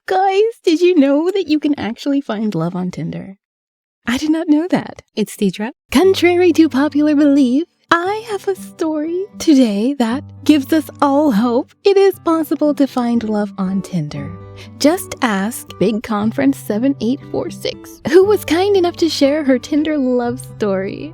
Guys, did you know that you can actually find love on Tinder? I did not know that. It's Deidre. Contrary to popular belief, I have a story today that gives us all hope. It is possible to find love on Tinder. Just ask Big Conference 7846, who was kind enough to share her Tinder love story.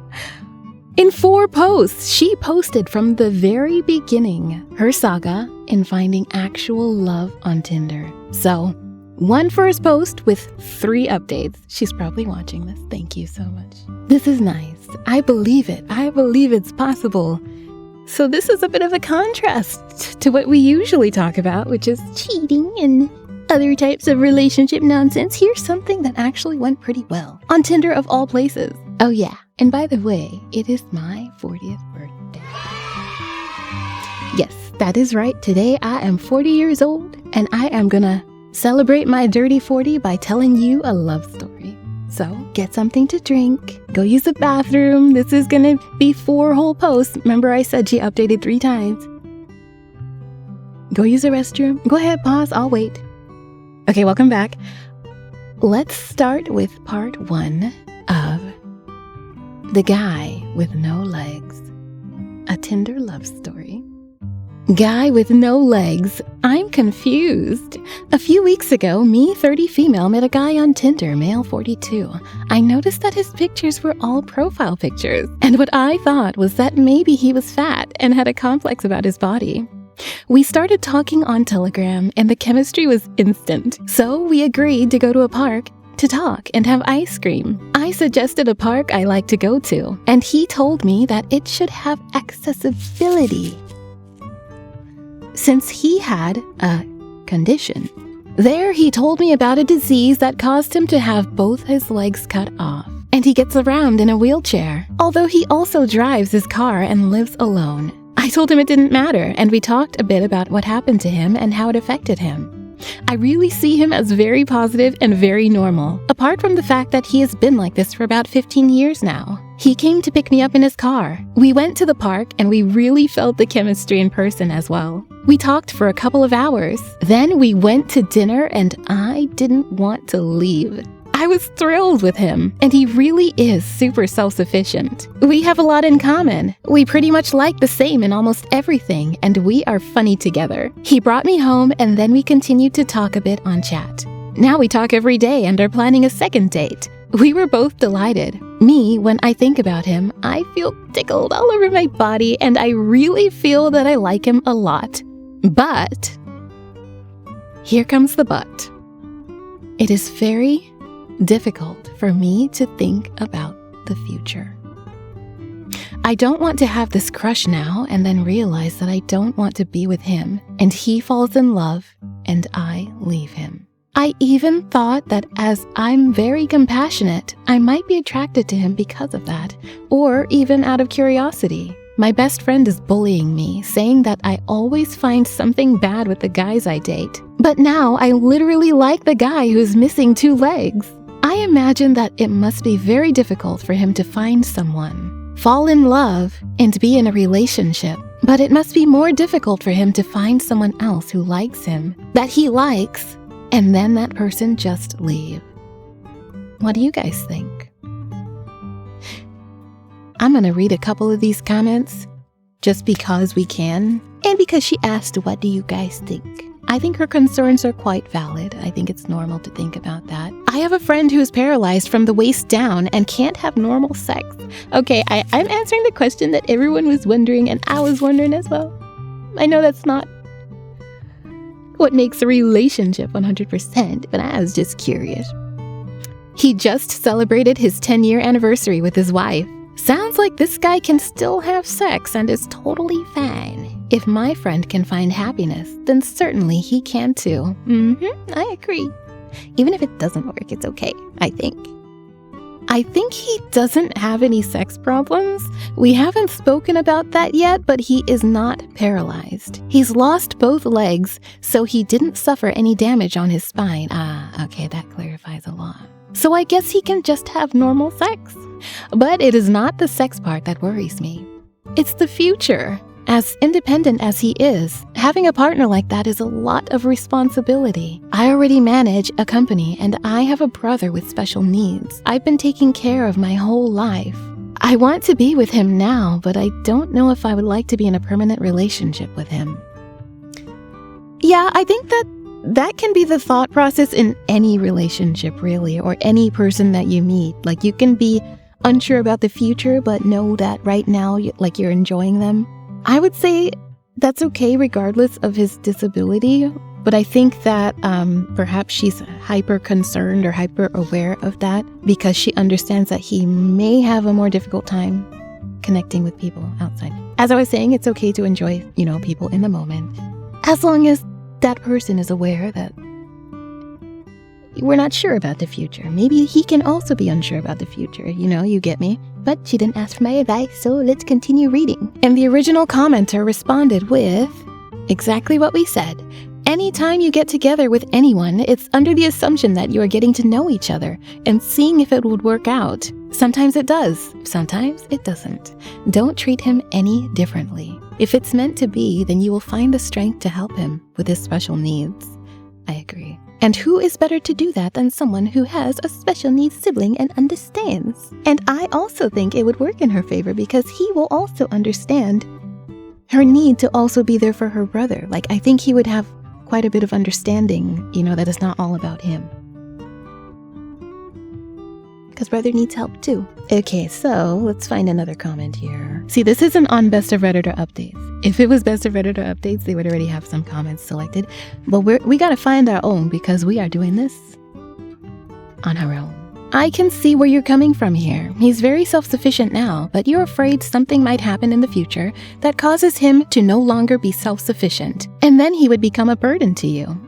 In 4 posts, she posted from the very beginning her saga in finding actual love on Tinder. So, one first post with 3 updates. She's probably watching this. Thank you so much. This is nice. I believe it. I believe it's possible. So this is a bit of a contrast to what we usually talk about, which is cheating and other types of relationship nonsense. Here's something that actually went pretty well on Tinder of all places. Oh yeah, and by the way, it is my 40th birthday. Yes, that is right. Today I am 40 years old, and I am gonna celebrate my dirty 40 by telling you a love story. So get something to drink, go use the bathroom. This is gonna be 4 whole posts. Remember I said she updated 3 times. Go use the restroom. Go ahead, pause, I'll wait. Okay, welcome back. Let's start with part 1 of The Guy with No Legs, a Tinder love story. Guy with no legs. I'm confused. A few weeks ago, me, 30 female, met a guy on Tinder, male 42. I noticed that his pictures were all profile pictures, and what I thought was that maybe he was fat and had a complex about his body. We started talking on Telegram, and the chemistry was instant. So we agreed to go to a park to talk and have ice cream. I suggested a park I like to go to, and he told me that it should have accessibility, since he had a condition. There, he told me about a disease that caused him to have both his legs cut off, and he gets around in a wheelchair, although he also drives his car and lives alone. I told him it didn't matter, and we talked a bit about what happened to him and how it affected him. I really see him as very positive and very normal, apart from the fact that he has been like this for about 15 years now. He came to pick me up in his car. We went to the park, and we really felt the chemistry in person as well. We talked for a couple of hours. Then we went to dinner, and I didn't want to leave. I was thrilled with him, and he really is super self-sufficient. We have a lot in common. We pretty much like the same in almost everything, and we are funny together. He brought me home, and then we continued to talk a bit on chat. Now we talk every day and are planning a second date. We were both delighted. Me, when I think about him, I feel tickled all over my body, and I really feel that I like him a lot. But here comes the but. It is very difficult for me to think about the future. I don't want to have this crush now and then realize that I don't want to be with him, and he falls in love and I leave him. I even thought that as I'm very compassionate, I might be attracted to him because of that, or even out of curiosity. My best friend is bullying me, saying that I always find something bad with the guys I date. But now I literally like the guy who's missing 2 legs. I imagine that it must be very difficult for him to find someone, fall in love, and be in a relationship. But it must be more difficult for him to find someone else who likes him, that he likes, and then that person just leave. What do you guys think? I'm gonna read a couple of these comments just because we can, and because she asked, what do you guys think? I think her concerns are quite valid. I think it's normal to think about that. I have a friend who is paralyzed from the waist down and can't have normal sex. Okay, I'm answering the question that everyone was wondering, and I was wondering as well. I know that's not what makes a relationship 100%, but I was just curious. He just celebrated his 10-year anniversary with his wife. Sounds like this guy can still have sex and is totally fine. If my friend can find happiness, then certainly he can too. I agree. Even if it doesn't work, it's okay, I think. I think he doesn't have any sex problems. We haven't spoken about that yet, but he is not paralyzed. He's lost both legs, so he didn't suffer any damage on his spine. Okay, that clarifies a lot. So I guess he can just have normal sex. But it is not the sex part that worries me. It's the future. As independent as he is, having a partner like that is a lot of responsibility. I already manage a company and I have a brother with special needs. I've been taking care of my whole life. I want to be with him now, but I don't know if I would like to be in a permanent relationship with him. Yeah, I think that can be the thought process in any relationship, really, or any person that you meet. Like, you can be unsure about the future, but know that right now, you're enjoying them. I would say that's okay regardless of his disability, but I think that perhaps she's hyper concerned or hyper aware of that because she understands that he may have a more difficult time connecting with people outside. As I was saying, it's okay to enjoy, people in the moment, as long as that person is aware that we're not sure about the future. Maybe he can also be unsure about the future, you get me. But she didn't ask for my advice, so let's continue reading. And the original commenter responded with exactly what we said. Anytime you get together with anyone, it's under the assumption that you are getting to know each other and seeing if it would work out. Sometimes it does, sometimes it doesn't. Don't treat him any differently. If it's meant to be, then you will find the strength to help him with his special needs. I agree. And who is better to do that than someone who has a special needs sibling and understands? And I also think it would work in her favor because he will also understand her need to also be there for her brother. I think he would have quite a bit of understanding, that it's not all about him. Because brother needs help too. Okay, so let's find another comment here. See, this isn't on Best of Redditor Updates. If it was Best of Redditor Updates, they would already have some comments selected. But we gotta find our own because we are doing this on our own. I can see where you're coming from here. He's very self-sufficient now, but you're afraid something might happen in the future that causes him to no longer be self-sufficient. And then he would become a burden to you.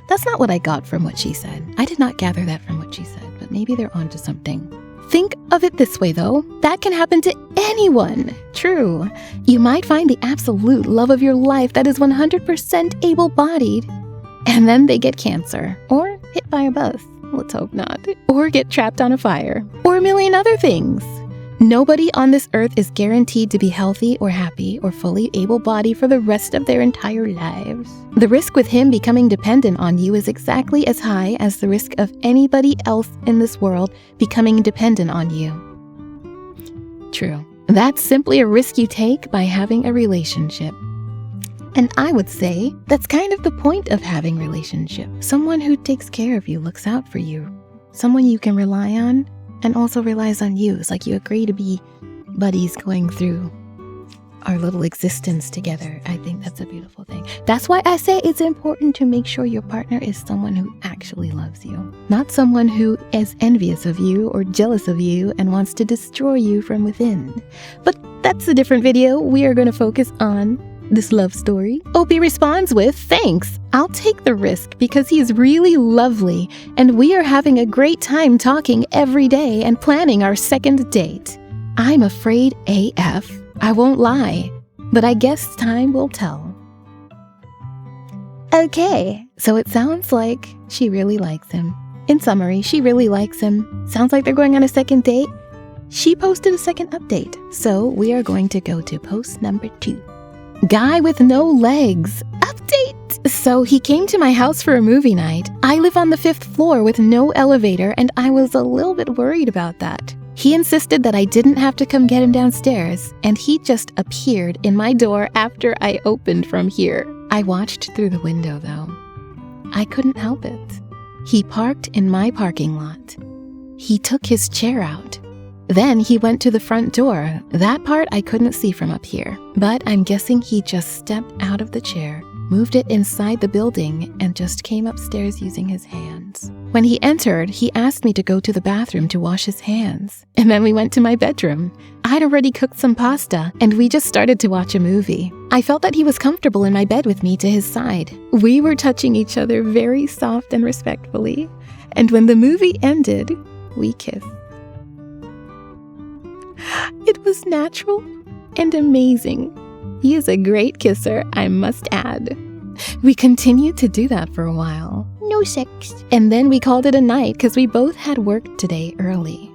That's not what I got from what she said. I did not gather that from what she said, but maybe they're onto something. Think of it this way, though. That can happen to anyone. True. You might find the absolute love of your life that is 100% able-bodied, and then they get cancer, or hit by a bus. Let's hope not. Or get trapped on a fire, or a million other things. Nobody on this earth is guaranteed to be healthy or happy or fully able-bodied for the rest of their entire lives. The risk with him becoming dependent on you is exactly as high as the risk of anybody else in this world becoming dependent on you. True. That's simply a risk you take by having a relationship. And I would say that's kind of the point of having a relationship. Someone who takes care of you, looks out for you. Someone you can rely on and also relies on you. It's like you agree to be buddies going through our little existence together. I think that's a beautiful thing. That's why I say it's important to make sure your partner is someone who actually loves you, not someone who is envious of you or jealous of you and wants to destroy you from within. But that's a different video. We are going to focus on this love story. Opie responds with, "Thanks. I'll take the risk because he's really lovely and we are having a great time talking every day and planning our second date. I'm afraid AF. I won't lie, but I guess time will tell." Okay, so it sounds like she really likes him. In summary, she really likes him. Sounds like they're going on a second date. She posted a second update, so we are going to go to post number 2. Guy with no legs. Update! So he came to my house for a movie night. I live on the 5th floor with no elevator, and I was a little bit worried about that. He insisted that I didn't have to come get him downstairs, and he just appeared in my door after I opened from here. I watched through the window, though. I couldn't help it. He parked in my parking lot. He took his chair out. Then he went to the front door. That part I couldn't see from up here, but I'm guessing he just stepped out of the chair, moved it inside the building, and just came upstairs using his hands. When he entered, he asked me to go to the bathroom to wash his hands, and then we went to my bedroom. I'd already cooked some pasta, and we just started to watch a movie. I felt that he was comfortable in my bed with me to his side. We were touching each other very soft and respectfully, and when the movie ended, we kissed. It was natural and amazing. He is a great kisser, I must add. We continued to do that for a while. No sex. And then we called it a night because we both had work today early.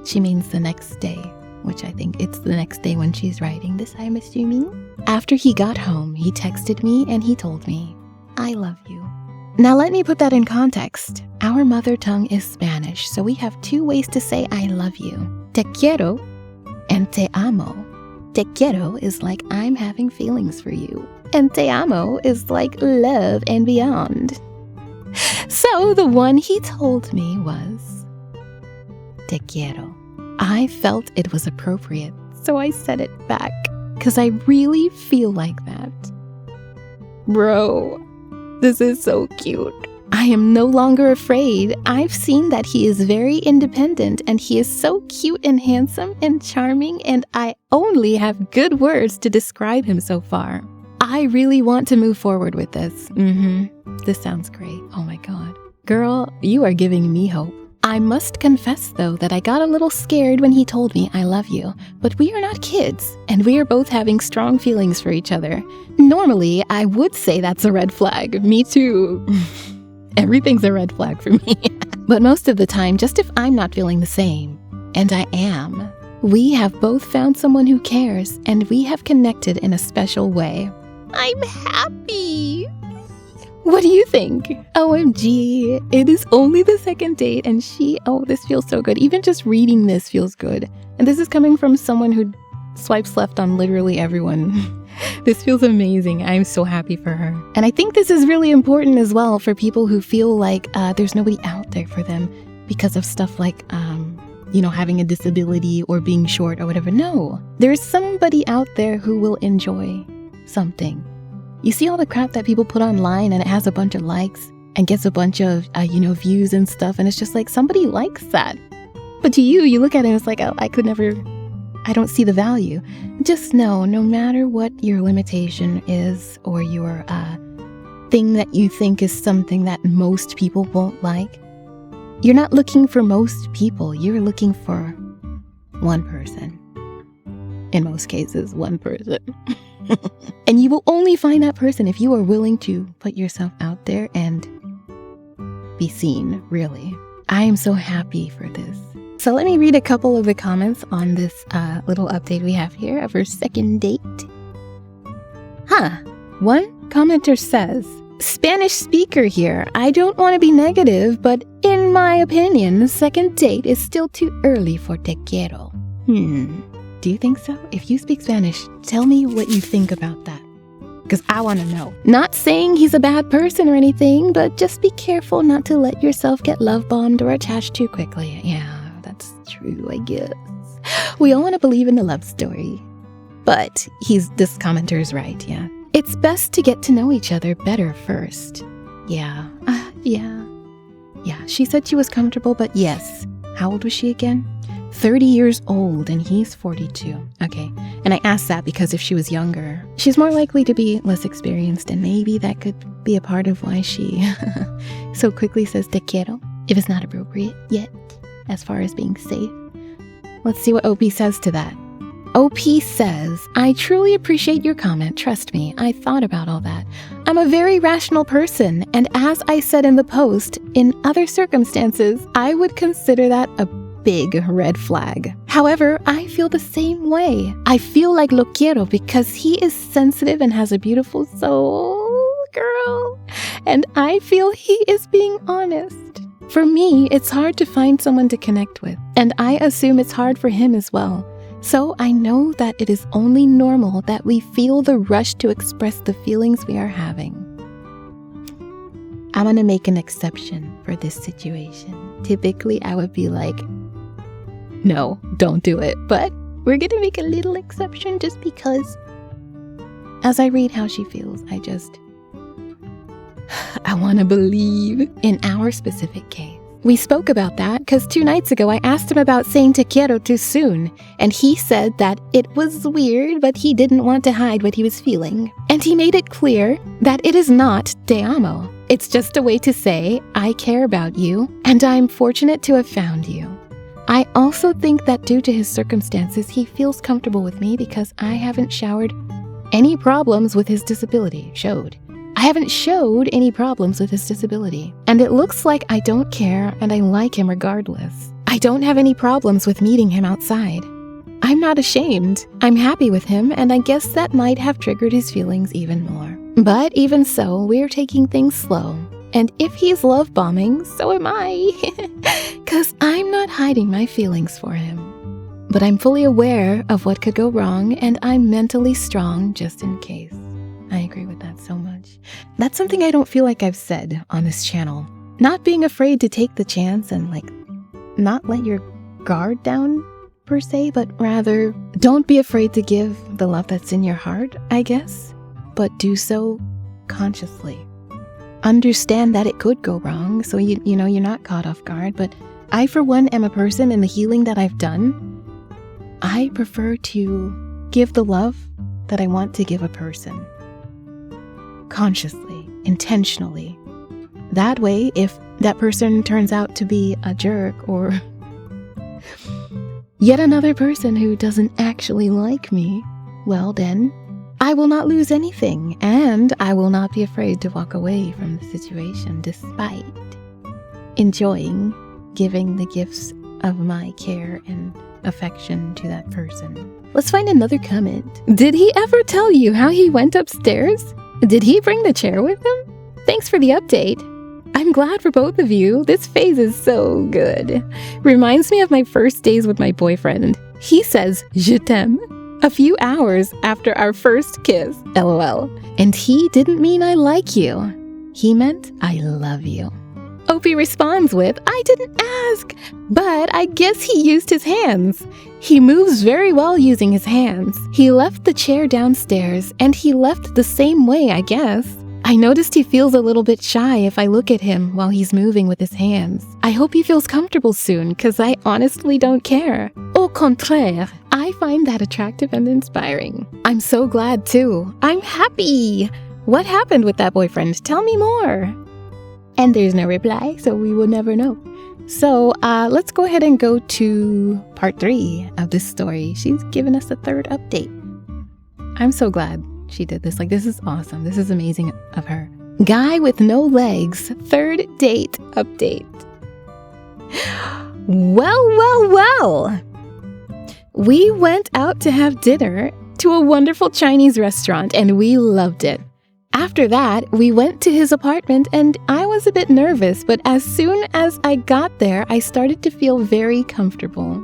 She means the next day. which I think it's the next day when she's writing this, I'm assuming. After he got home, he texted me and he told me, "I love you." Now let me put that in context. Our mother tongue is Spanish, so we have two ways to say I love you. Te quiero and te amo. Te quiero is like I'm having feelings for you, and te amo is like love and beyond. So the one he told me was te quiero. I felt it was appropriate, so I said it back, because I really feel like that. Bro, this is so cute. I am no longer afraid. I've seen that he is very independent and he is so cute and handsome and charming, and I only have good words to describe him so far. I really want to move forward with this. This sounds great. Oh my God. Girl, you are giving me hope. I must confess, though, that I got a little scared when he told me I love you, but we are not kids, and we are both having strong feelings for each other. Normally, I would say that's a red flag. Me too. Everything's a red flag for me. But most of the time, just if I'm not feeling the same, and I am, we have both found someone who cares, and we have connected in a special way. I'm happy. What do you think? OMG, it is only the second date and this feels so good. Even just reading this feels good. And this is coming from someone who swipes left on literally everyone. This feels amazing. I'm so happy for her. And I think this is really important as well for people who feel like there's nobody out there for them because of stuff like, having a disability or being short or whatever. No, there's somebody out there who will enjoy something. You see all the crap that people put online and it has a bunch of likes and gets a bunch of, views and stuff. And it's just like, somebody likes that. But to you look at it and it's like, oh, I don't see the value. Just know, no matter what your limitation is or your thing that you think is something that most people won't like, you're not looking for most people. You're looking for one person. In most cases, one person. And you will only find that person if you are willing to put yourself out there and be seen, really. I am so happy for this. So let me read a couple of the comments on this little update we have here of her second date. One commenter says, Spanish speaker here. I don't want to be negative, but in my opinion, the second date is still too early for te quiero. Do you think so? If you speak Spanish, tell me what you think about that. Because I want to know. Not saying he's a bad person or anything, but just be careful not to let yourself get love-bombed or attached too quickly. Yeah, that's true, I guess. We all want to believe in the love story. But this commenter is right, yeah. It's best to get to know each other better first. Yeah. Yeah, she said she was comfortable, but yes. How old was she again? 30 years old, and he's 42. Okay, and I asked that because if she was younger, she's more likely to be less experienced, and maybe that could be a part of why she so quickly says te quiero, if it's not appropriate yet, as far as being safe. Let's see what OP says to that. OP says, I truly appreciate your comment. Trust me, I thought about all that. I'm a very rational person, and as I said in the post, in other circumstances, I would consider that a big red flag. However, I feel the same way. I feel like lo quiero because he is sensitive and has a beautiful soul, girl. And I feel he is being honest. For me, it's hard to find someone to connect with, and I assume it's hard for him as well. So I know that it is only normal that we feel the rush to express the feelings we are having. I'm gonna make an exception for this situation. Typically, I would be like, no, don't do it. But we're gonna make a little exception just because as I read how she feels, I want to believe in our specific case. We spoke about that because 2 nights ago I asked him about saying te quiero too soon, and he said that it was weird, but he didn't want to hide what he was feeling. And he made it clear that it is not te amo. It's just a way to say, I care about you, and I'm fortunate to have found you. I also think that due to his circumstances, he feels comfortable with me because I haven't showed any problems with his disability. And it looks like I don't care and I like him regardless. I don't have any problems with meeting him outside. I'm not ashamed. I'm happy with him, and I guess that might have triggered his feelings even more. But even so, we're taking things slow. And if he's love bombing, so am I. 'Cause I'm not hiding my feelings for him. But I'm fully aware of what could go wrong, and I'm mentally strong just in case. I agree with that so much. That's something I don't feel like I've said on this channel. Not being afraid to take the chance and not let your guard down per se, but rather don't be afraid to give the love that's in your heart, I guess, but do so consciously. Understand that it could go wrong, so you know you're not caught off guard, but I for one am a person in the healing that I've done. I prefer to give the love that I want to give a person. Consciously, intentionally. That way, if that person turns out to be a jerk or yet another person who doesn't actually like me, well then, I will not lose anything, and I will not be afraid to walk away from the situation despite enjoying giving the gifts of my care and affection to that person. Let's find another comment. Did he ever tell you how he went upstairs? Did he bring the chair with him? Thanks for the update. I'm glad for both of you. This phase is so good. Reminds me of my first days with my boyfriend. He says, "Je t'aime," a few hours after our first kiss, LOL. And he didn't mean I like you. He meant I love you. Opie responds with, "I didn't ask, but I guess he used his hands. He moves very well using his hands. He left the chair downstairs, and he left the same way, I guess. I noticed he feels a little bit shy if I look at him while he's moving with his hands. I hope he feels comfortable soon, because I honestly don't care. Au contraire, I find that attractive and inspiring. I'm so glad too. I'm happy. What happened with that boyfriend? Tell me more." And there's no reply, so we will never know. So let's go ahead and go to part 3 of this story. She's given us a third update. I'm so glad she did this. This is awesome. This is amazing of her. Guy with no legs, third date update. Well. We went out to have dinner to a wonderful Chinese restaurant, and we loved it. After that, we went to his apartment, and I was a bit nervous, but as soon as I got there, I started to feel very comfortable.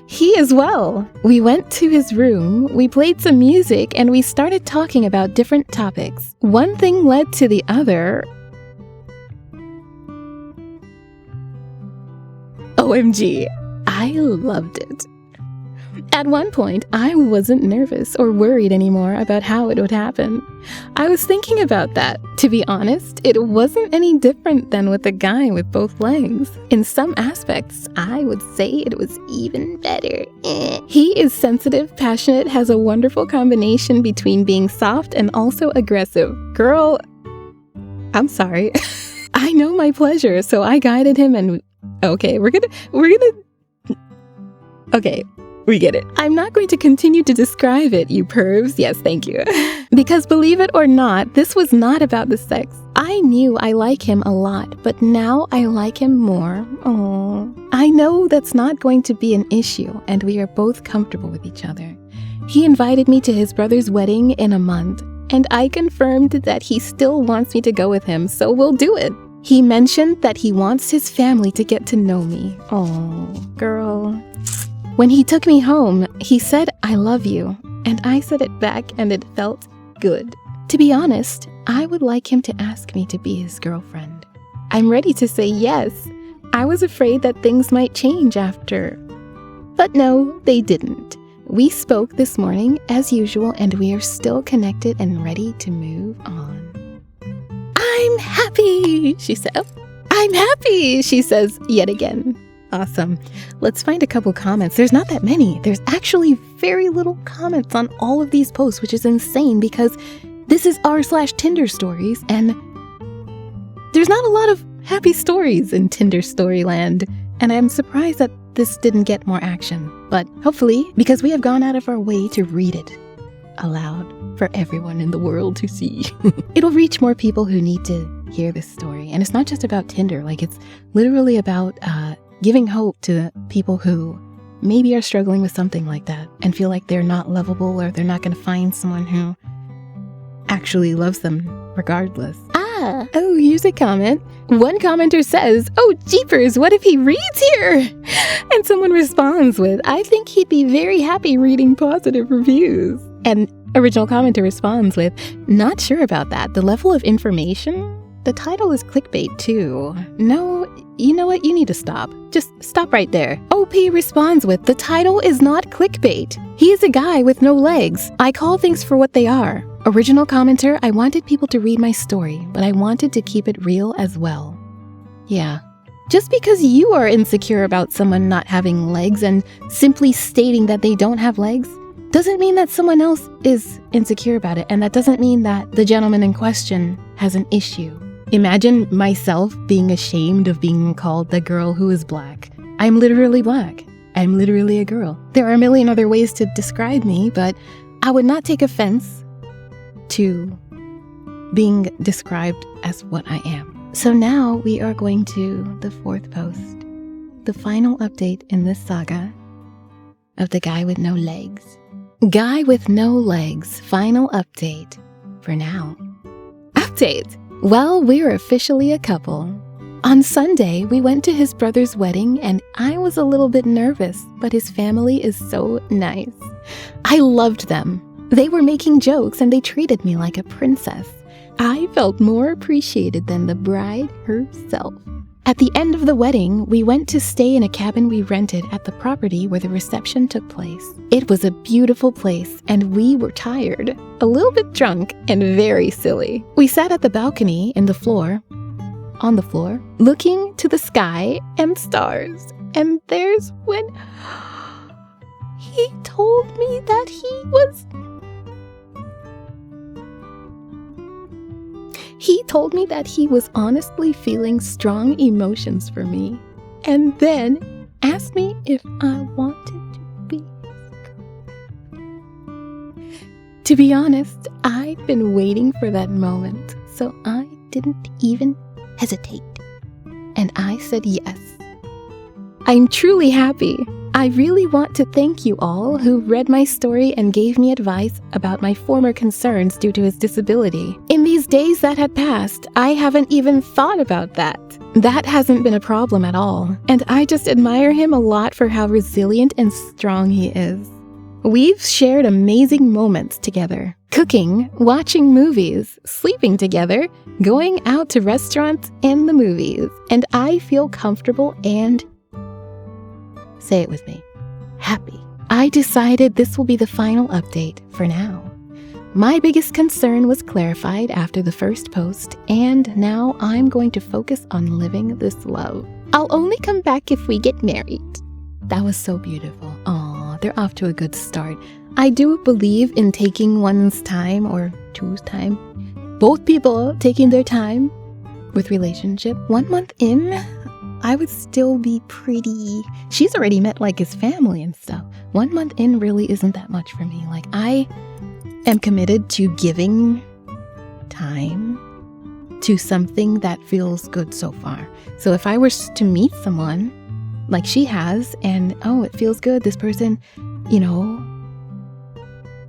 He as well. We went to his room, we played some music, and we started talking about different topics. One thing led to the other. OMG, I loved it. At one point, I wasn't nervous or worried anymore about how it would happen. I was thinking about that. To be honest, it wasn't any different than with the guy with both legs. In some aspects, I would say it was even better. He is sensitive, passionate, has a wonderful combination between being soft and also aggressive. Girl, I'm sorry. I know my pleasure, so I guided him and... Okay, we're gonna... Okay. We get it. I'm not going to continue to describe it, you pervs. Yes, thank you. Because believe it or not, this was not about the sex. I knew I like him a lot, but now I like him more. Oh, I know that's not going to be an issue, and we are both comfortable with each other. He invited me to his brother's wedding in a month, and I confirmed that he still wants me to go with him, so we'll do it. He mentioned that he wants his family to get to know me. Oh, girl. When he took me home, he said, "I love you," and I said it back, and it felt good. To be honest, I would like him to ask me to be his girlfriend. I'm ready to say yes. I was afraid that things might change after. But no, they didn't. We spoke this morning as usual, and we are still connected and ready to move on. I'm happy, she said. I'm happy, she says yet again. Awesome. Let's find a couple comments. There's not that many. There's actually very little comments on all of these posts, which is insane because this is r/TinderStories, and there's not a lot of happy stories in Tinder story land, and I'm surprised that this didn't get more action. But hopefully, because we have gone out of our way to read it aloud for everyone in the world to see, it'll reach more people who need to hear this story. And it's not just about Tinder. It's literally about giving hope to people who maybe are struggling with something like that and feel like they're not lovable or they're not going to find someone who actually loves them regardless. Oh, here's a comment. One commenter says, "Oh, jeepers, what if he reads here?" And someone responds with, "I think he'd be very happy reading positive reviews." And original commenter responds with, "Not sure about that. The level of information? The title is clickbait too. No, you know what? You need to stop. Just stop right there." OP responds with, "The title is not clickbait. He is a guy with no legs. I call things for what they are." Original commenter, "I wanted people to read my story, but I wanted to keep it real as well." Yeah. Just because you are insecure about someone not having legs and simply stating that they don't have legs doesn't mean that someone else is insecure about it, and that doesn't mean that the gentleman in question has an issue. Imagine myself being ashamed of being called the girl who is black. I'm literally black. I'm literally a girl. There are a million other ways to describe me, but I would not take offense to being described as what I am. So now we are going to the fourth post, the final update in this saga of the guy with no legs. Guy with no legs, final update for now. Update! Well, we're officially a couple. On Sunday, we went to his brother's wedding and I was a little bit nervous, but his family is so nice. I loved them. They were making jokes and they treated me like a princess. I felt more appreciated than the bride herself. At the end of the wedding, we went to stay in a cabin we rented at the property where the reception took place. It was a beautiful place and we were tired, a little bit drunk, and very silly. We sat at the balcony on the floor, looking to the sky and stars. And there's when he told me that he was honestly feeling strong emotions for me, and then asked me if I wanted to be his girlfriend. To be honest, I'd been waiting for that moment, so I didn't even hesitate. And I said yes. I'm truly happy. I really want to thank you all who read my story and gave me advice about my former concerns due to his disability. In these days that had passed, I haven't even thought about that. That hasn't been a problem at all, and I just admire him a lot for how resilient and strong he is. We've shared amazing moments together. Cooking, watching movies, sleeping together, going out to restaurants and the movies, and I feel comfortable and, say it with me, happy. I decided this will be the final update for now. My biggest concern was clarified after the first post, and now I'm going to focus on living this love. I'll only come back if we get married. That was so beautiful. Aw, they're off to a good start. I do believe in taking one's time, or two's time. Both people taking their time with relationship. 1 month in, I would still be pretty... She's already met like his family and stuff. 1 month in really isn't that much for me. Like, I am committed to giving time to something that feels good so far. So if I were to meet someone like she has and, oh, it feels good, this person, you know,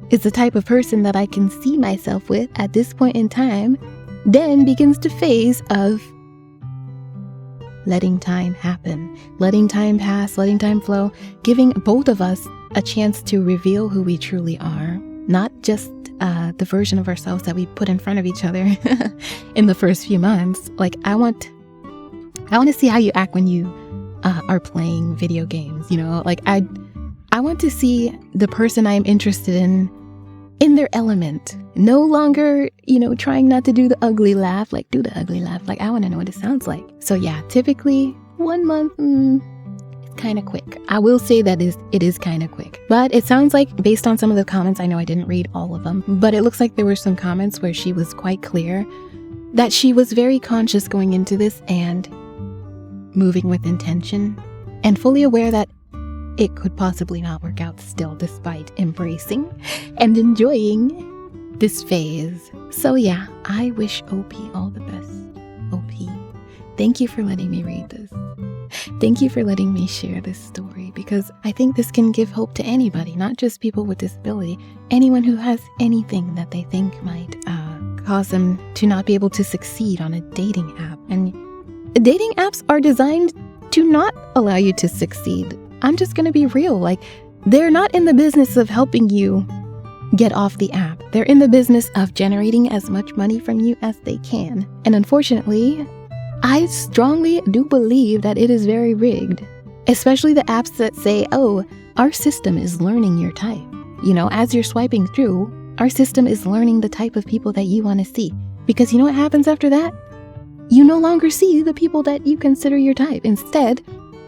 is the type of person that I can see myself with at this point in time, then begins the phase of letting time happen, letting time pass, letting time flow, giving both of us a chance to reveal who we truly are, not just the version of ourselves that we put in front of each other in the first few months. Like, I want to see how you act when you are playing video games, you know? Like, I want to see the person I'm interested in their element. No longer, you know, trying not to do the ugly laugh. Like, do the ugly laugh. Like, I want to know what it sounds like. So yeah, typically 1 month, it's kind of quick. I will say that it is kind of quick. But it sounds like, based on some of the comments, I know I didn't read all of them, but it looks like there were some comments where she was quite clear that she was very conscious going into this and moving with intention and fully aware that it could possibly not work out still, despite embracing and enjoying this phase. So yeah, I wish OP all the best. OP, thank you for letting me read this. Thank you for letting me share this story, because I think this can give hope to anybody, not just people with disability, anyone who has anything that they think might cause them to not be able to succeed on a dating app. And dating apps are designed to not allow you to succeed. I'm just going to be real. Like, they're not in the business of helping you get off the app. They're in the business of generating as much money from you as they can. And unfortunately, I strongly do believe that it is very rigged, especially the apps that say, oh, our system is learning your type. You know, as you're swiping through, our system is learning the type of people that you want to see. Because you know what happens after that? You no longer see the people that you consider your type. Instead,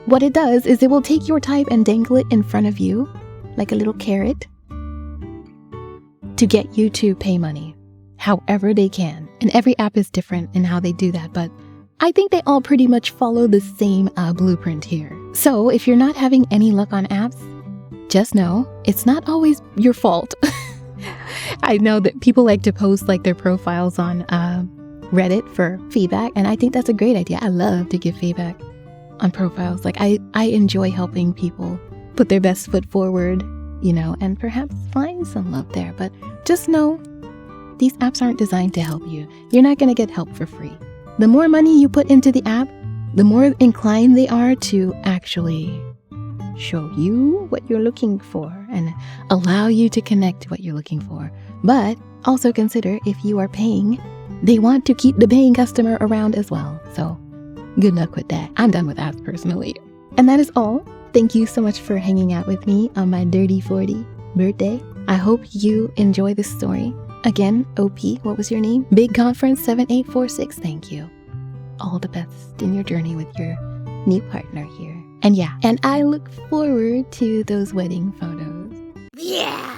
what it does is it will take your type and dangle it in front of you like a little carrot to get you to pay money however they can. And every app is different in how they do that, but I think they all pretty much follow the same blueprint here. So if you're not having any luck on apps, just know it's not always your fault. I know that people like to post like their profiles on Reddit for feedback, and I think that's a great idea. I love to give feedback on profiles. Like I enjoy helping people put their best foot forward, you know, and perhaps find some love there. But just know these apps aren't designed to help you. You're not going to get help for free. The more money you put into the app, the more inclined they are to actually show you what you're looking for and allow you to connect to what you're looking for. But also consider, if you are paying, they want to keep the paying customer around as well. So good luck with that. I'm done with apps personally. And that is all. Thank you so much for hanging out with me on my Dirty 40 birthday. I hope you enjoy this story. Again, OP, what was your name? Big Conference 7846, thank you. All the best in your journey with your new partner here. And yeah, and I look forward to those wedding photos. Yeah!